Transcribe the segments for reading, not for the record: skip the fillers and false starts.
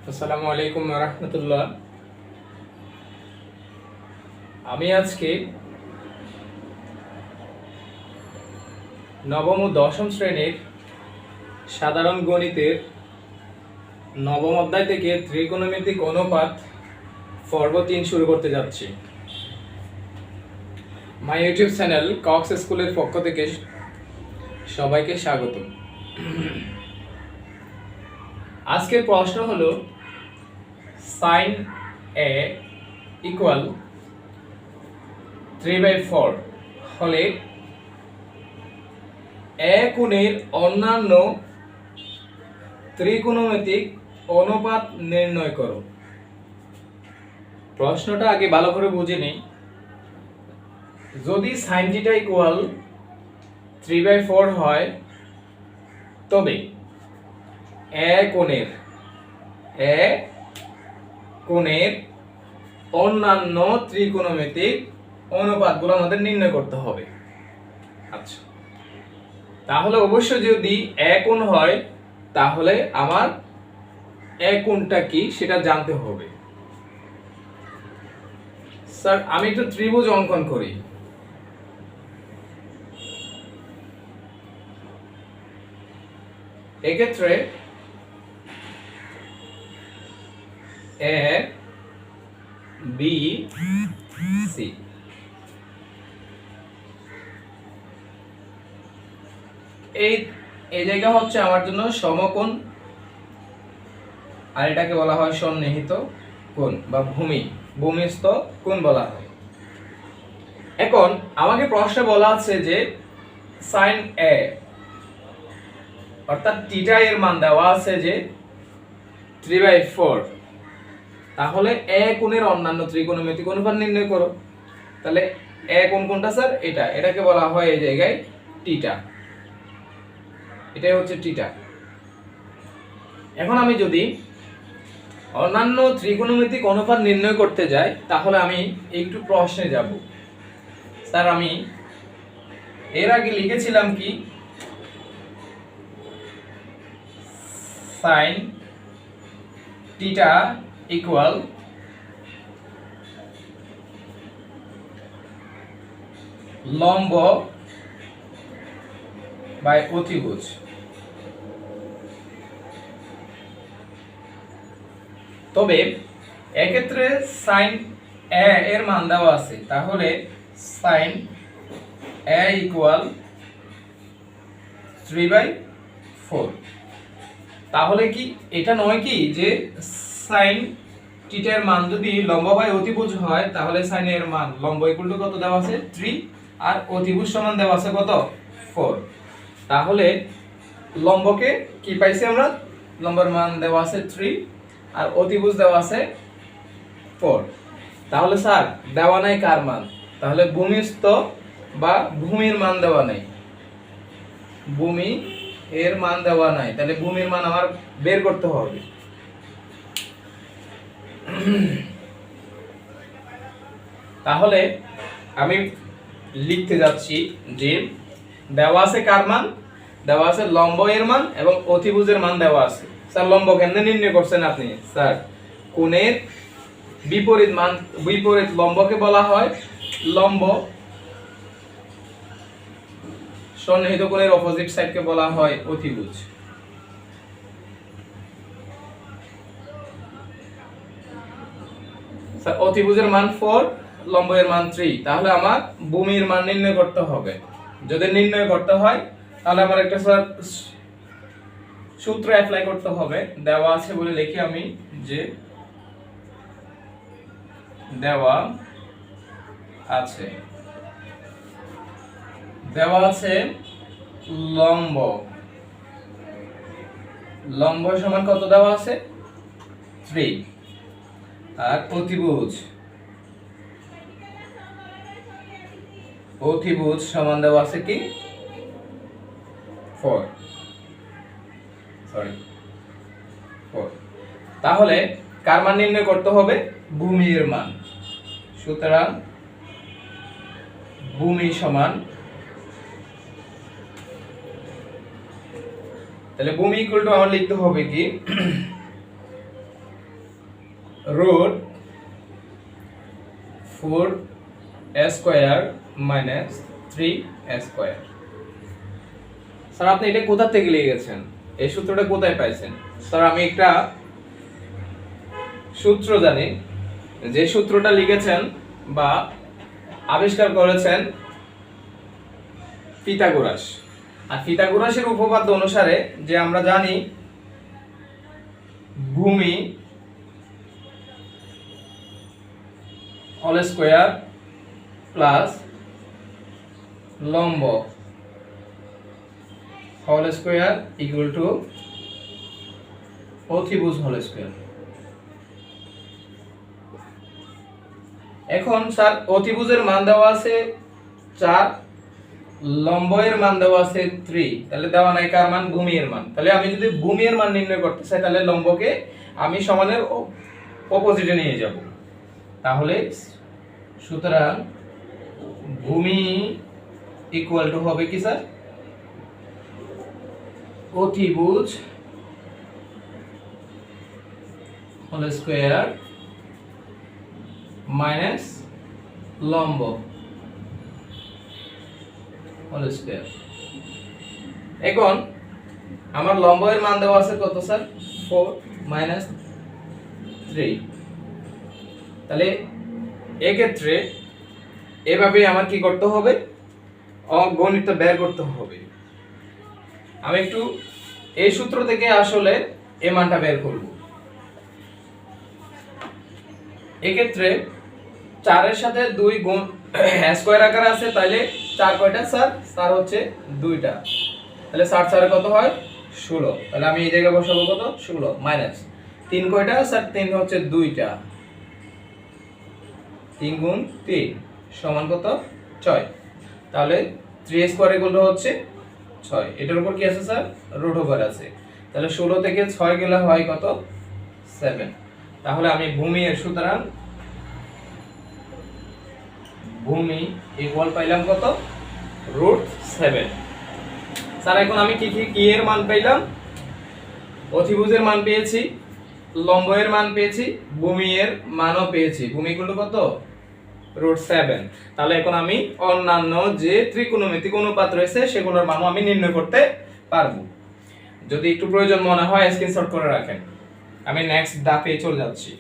আসসালামু আলাইকুম রাহমাতুল্লাহ। আমি আজকে নবম ও দশম শ্রেণীর সাধারণ গণিতের নবম অধ্যায় থেকে ত্রিকোণমিতিক অনুপাত পর্ব ৩ শুরু করতে যাচ্ছি। মাই ইউটিউব চ্যানেল কক্স স্কুলের পক্ষ থেকে সবাইকে স্বাগত। আজকের প্রশ্ন হলো sin a ইকুয়াল 3/4 হলে a কোণের অন্যান্য ত্রিকোণমিতিক অনুপাত নির্ণয় করো। প্রশ্নটা আগে ভালো করে বুঝে নিই। যদি sin θ ইকুয়াল 3/4 হয় তবে a কোণের অন্যান্য ত্রিকোণমিতিক অনুপাতগুলো আমাদের নির্ণয় করতে হবে। আচ্ছা, তাহলে অবশ্যই যদি a কোণ হয় তাহলে আমার a কোণটা কি সেটা জানতে হবে। স্যার আমি একটু ত্রিভুজ অঙ্কন করি। এক্ষেত্রে A B C এই জায়গা হচ্ছে আমার জন্য সমকোণ, আর এটাকে বলা হয় সন্নিহিত কোণ বা ভূমিস্থ কোণ বলা হয়। এখন আমাকে প্রশ্নে বলা আছে যে sin A অর্থাৎ থিটা এর মান দেওয়া আছে যে 3/4, তাহলে a কোণের অন্যান্য ত্রিকোণমিতিক অনুপাত নির্ণয় করো। তাহলে a কোণ কোনটা স্যার? এটাকে বলা হয় এই জায়গায় থিটা। এটাই হচ্ছে থিটা। এখন আমি যদি অন্যান্য ত্রিকোণমিতিক অনুপাত নির্ণয় করতে যাই তাহলে আমি একটু প্রশ্নে যাব। স্যার আমি এর আগে লিখেছিলাম কি sin θ ইকুয়াল লম্ব বাই অতিভুজ। তবে এক্ষেত্রে sin a এর মান দেওয়া আছে, তাহলে sin a ইকুয়াল 3/4। তাহলে কি এটা নয় কি যে sin θ এর মান যদি লম্ব বাই অতিভুজ হয় তাহলে sin এর মান লম্ব ইকুয়াল টু কত দেওয়া আছে 3 আর অতিভুজ সমান দেওয়া আছে কত 4। তাহলে লম্বকে কি পাইছি আমরা? লম্বের মান দেওয়া আছে 3 আর অতিভুজ দেওয়া আছে 4। তাহলে স্যার দেওয়া নাই কার মান? তাহলে ভূমিস্থ বা ভূমির মান দেওয়া নাই, ভূমি এর মান দেওয়া নাই। তাহলে ভূমির মান আমার বের করতে হবে। তাহলে আমি লিখতে যাচ্ছি যে দেওয়া আছে কার মান? দেওয়া আছে লম্ব এর মান এবং অতিভুজের মান দেওয়া আছে। স্যার লম্ব কেমনে নির্ণয় করছেন আপনি? স্যার কোণের বিপরীত লম্বকে বলা হয় লম্ব, সন্নিহিত কোণের অপোজিট সাইডকে বলা হয় অতিভুজ। স্যার অতিভুজের মান 4, লম্বের মান 3। তাহলে আমার ভূমির মান নির্ণয় করতে হবে। যদি নির্ণয় করতে হয় তাহলে আমার একটা স্যার সূত্র অ্যাপ্লাই করতে হবে। দেওয়া আছে বলে লিখি আমি যে দেওয়া আছে লম্ব সমান কত দেওয়া আছে 3 আর অতিভুজ সমান দেওয়া আছে কি 4। তাহলে কার মান নির্ণয় করতে হবে? ভূমির মান। সুতরাং ভূমি সমান, তাহলে ভূমি ইকুয়াল টু আমার লিখতে হবে কি root 4 square minus 3 square. Sir আপনি এটা কোথা থেকে লিখেছেন, এই সূত্রটা কোথায় পাইছেন? স্যার আমি একটা সূত্র জানি, যে সূত্রটা লিখেছেন বা আবিষ্কার করেছেন পিথাগোরাস। আর পিথাগোরাসের উপপাদ্য অনুসারে যে আমরা জানি ভূমি হোল স্কয়ার প্লাস লম্ব হোল স্কয়ার ইকুয়াল টু অতিভুজ হোল স্কয়ার। এখন স্যার অতিভুজের মান দেওয়া আছে 4, লম্বের মান দেওয়া আছে 3, তাহলে দেওয়া নাই কার মান? ভূমি এর মান। তাহলে আমি যদি ভূমি এর মান নির্ণয় করতে চাই তাহলে লম্বকে আমি সমানের অপোজিটে নিয়ে যাব। তাহলে সুতরাং ভূমি ইকুয়াল টু হবে কি স্যার? অতিভুজ হোল স্কয়ার মাইনাস লম্ব হোল স্কয়ার। এখন আমার লম্বের মান দেওয়া আছে কত স্যার? 4 মাইনাস 3। তাহলে এক্ষেত্রে এভাবে আমার কি করতে হবে? গণিতটা বের করতে হবে। আমি একটু এই সূত্র থেকে আসলে এই মানটা বের করব। এক্ষেত্রে 4 এর সাথে 2 গুণ স্কয়ার আকারে আছে, তাহলে 4 কয়টা স্যার? 4 হচ্ছে 2টা, তাহলে 4 4 কত হয়? 16। তাহলে আমি এই জায়গায় বসাবো কত? 16 মাইনাস 3 কয়টা স্যার? 3 হচ্ছে 2টা, 3 গুণ 3 সমান কত? 6। তাহলে 3 স্কয়ার ইকুয়াল হচ্ছে 6। এটার উপর কি আছে স্যার? রুট ওভার আছে। তাহলে 16 থেকে 6 গেলে হয় কত? 7। তাহলে আমি ভূমি এর সুতরাং ভূমি ইকুয়াল পাইলাম কত? √7। স্যার এখন আমি কি এর মান পাইলাম? অতিভুজের মান পেয়েছি, লম্ব এর মান পেয়েছি, ভূমি এর মানও পেয়েছি। ভূমি ইকুয়াল কত? √7। তাহলে এখন আমি অন্যান্য যে ত্রিকোণমিতিক অনুপাত রয়েছে সেগুলোর মানও আমি নির্ণয় করতে পারবো। যদি একটু প্রয়োজন মনে হয় স্ক্রিনশট করে রাখেন। আমি নেক্সট ধাপে চলে যাচ্ছি।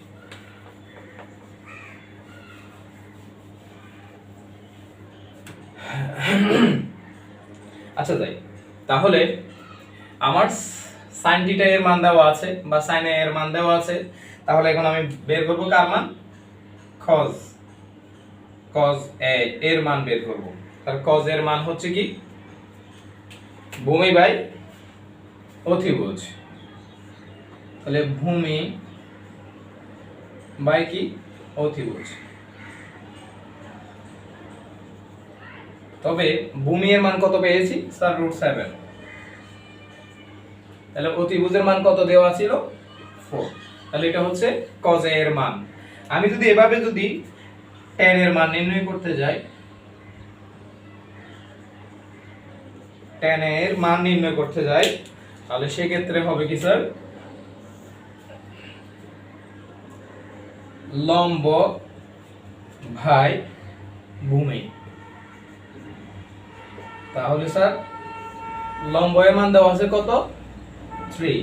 আচ্ছা যাই, তাহলে আমার sin θ এর মান দেওয়া আছে বা sin a এর মান দেওয়া আছে। তাহলে এখন আমি বের করব কার মান? cos a এর মান বের করব। তার cos এর মান হচ্ছে কি? ভূমি বাই অতিভুজ। তাহলে ভূমি বাই কি? অতিভুজ। তবে ভূমি এর মান কত পেয়েছি স্যার? √7। তাহলে অতিভুজের মান কত দেওয়া ছিল? 4। তাহলে এটা হচ্ছে cos a এর মান। আমি যদি এভাবে যদি tan এর মান নির্ণয় করতে যাই, tan এর মান নির্ণয় করতে যাই, তাহলে সেই ক্ষেত্রে হবে কি স্যার? লম্ব ভাই ভূমি। তাহলে স্যার লম্ব এর মান দেওয়া আছে কত? 3।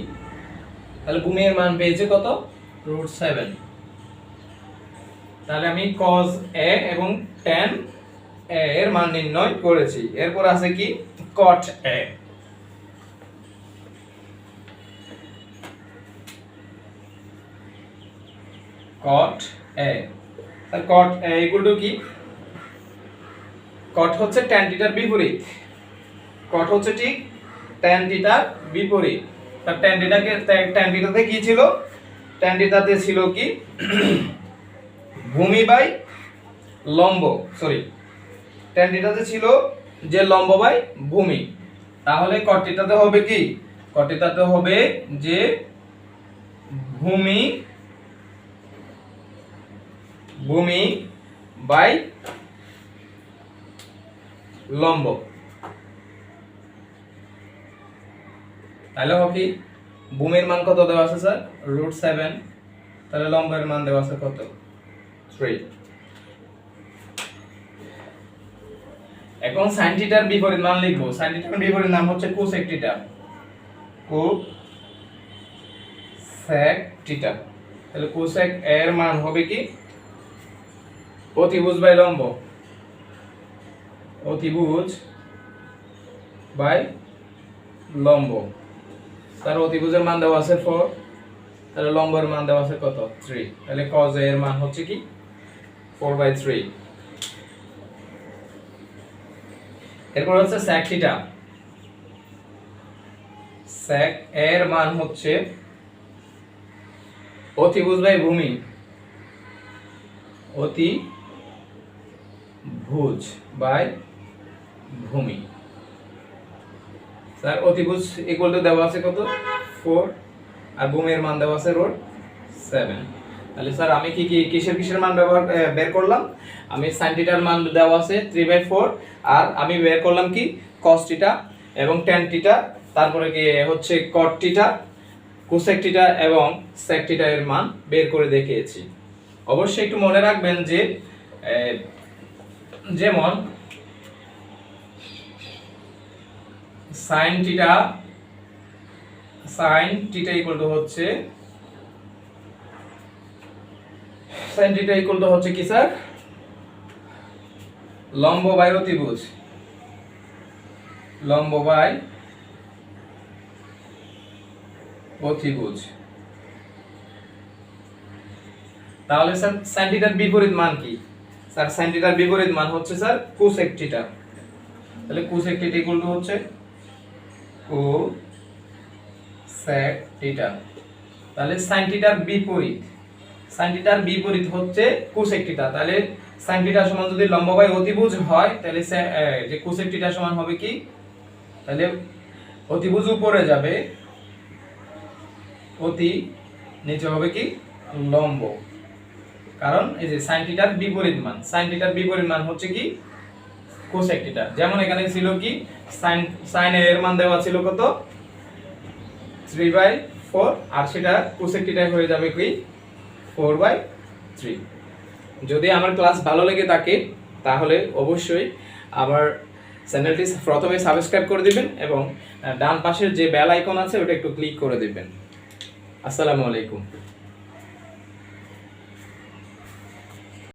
তাহলে ভূমি এর মান পেয়েছে কত? √7। তাহলে আমি cos a এবং tan a এর মান নির্ণয় করেছি। এরপর আছে কি? cot a। cot a, তাহলে cot a ইকুয়াল টু কি? cot হচ্ছে tan থিটার বিপরীত। cot হচ্ছে ঠিক tan থিটার বিপরীত। তার tan থিটাতে কি ছিল? tan থিটাতে ছিল কি? ভূমি বাই লম্ব, সরি, tan থিটাতে ছিল যে লম্ব বাই ভূমি। তাহলে cot থিটাতে হবে কি? cot থিটাতে হবে যে ভূমি বাই লম্ব। তাহলে হবে কি? ভূমির মান কত দেওয়া আছে স্যার? √7। তাহলে লম্বের মান দেওয়া আছে কত 3। এখন sin থিটার বিপরীত মান লিখবো। sin থিটার বিপরীত নাম হচ্ছে cosec থিটা, cosec থিটা। তাহলে cosec এর মান হবে কি অতিভুজ বাই লম্ব, অতিভুজ বাই লম্ব। তার অতিভুজের মান দেওয়া আছে 4, তাহলে লম্বের মান দেওয়া আছে কত 3। তাহলে cos এর মান হচ্ছে কি 4/3। এরপর হচ্ছে sec থিটা। sec এর মান হচ্ছে অতিভুজ বাই ভূমি, অতিভুজ বাই ভূমি। স্যার অতিভুজ ইকুয়াল টু দেওয়া আছে কত 4 আর ভূমির মান দেওয়া আছে রুট 7। তাহলে স্যার আমি কি কিসের মান বের করলাম? আমি sin থিটার মান দেওয়া আছে 3/4 আর আমি বের করলাম কি cos থিটা এবং tan থিটা, তারপরে কি হচ্ছে cot থিটা, cosec থিটা এবং sec থিটা এর মান বের করে দেখিয়েছি। অবশ্যই একটু মনে রাখবেন যে যেমন sin থিটা ইকুয়াল টু হচ্ছে কি স্যার লম্ব বাই অতিভুজ, লম্ব বাই অতিভুজ। তাহলে স্যার sin থিটার বিপরীত মান কি? স্যার sin থিটার বিপরীত মান হচ্ছে স্যার cosec থিটা। তাহলে cosec থিটা ইকুয়াল টু হচ্ছে cosec থিটা। তাহলে sin থিটার বিপরীত হচ্ছে cosec থিটা। তাহলে sin থিটা সমান যদি লম্ব বাই অতিভুজ হয় তাহলে যে cosec থিটা সমান হবে কি, তাহলে অতিভুজ উপরে যাবে, অতি নিচে হবে কি লম্ব। কারণ এই যে sin থিটার বিপরীত মান হচ্ছে কি cosec থিটা। যেমন এখানে ছিল কি sin এর মান দেওয়া ছিল কত 3/4 আর সেটা cosec থিটা হয়ে যাবে কি 4/3। যদি আমার ক্লাস ভালো লেগে থাকে তাহলে অবশ্যই আমার চ্যানেলটি প্রথমে সাবস্ক্রাইব করে দিবেন এবং ডান পাশের যে বেল আইকন আছে ওটা একটু ক্লিক করে দিবেন। আসসালামু আলাইকুম।